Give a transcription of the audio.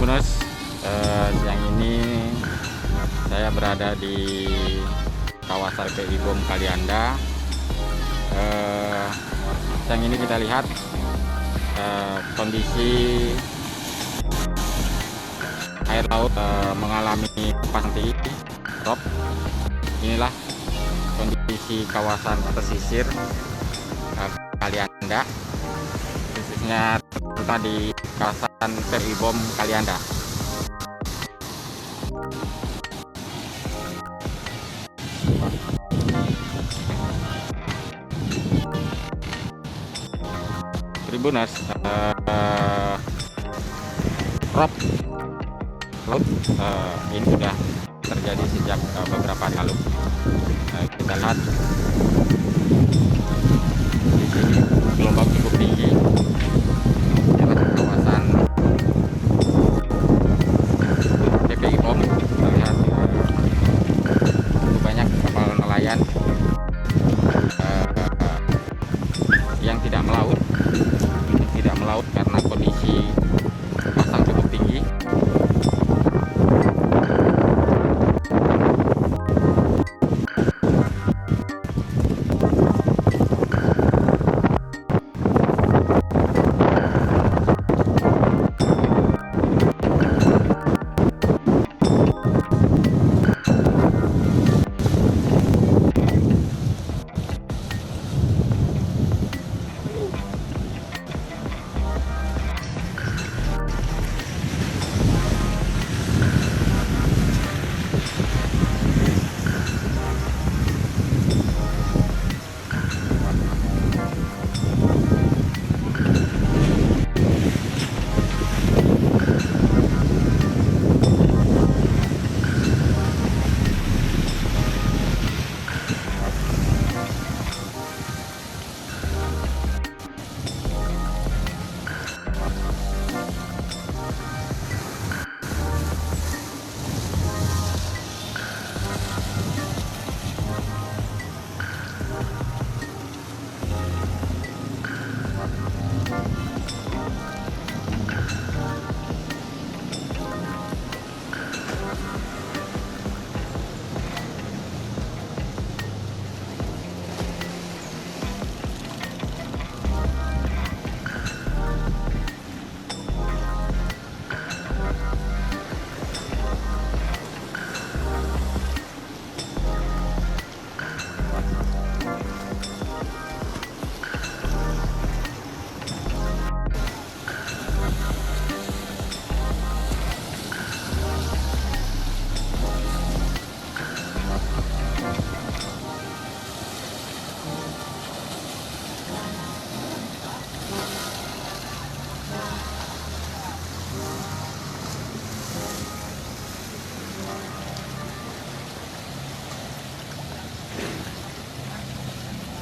Tribuners, siang ini saya berada di kawasan PI Bom Kalianda. Siang ini kita lihat kondisi air laut mengalami pasang rob. Inilah kondisi kawasan pesisir Kalianda, khususnya terutama di kawasan PI Bom Kalianda. Tribuners, rob laut ini sudah terjadi sejak beberapa hari lalu. Kita lihat di sini gelombang cukup tinggi. Kawasan PPI Bom, kita lihat banyak kapal nelayan yang tidak melaut karena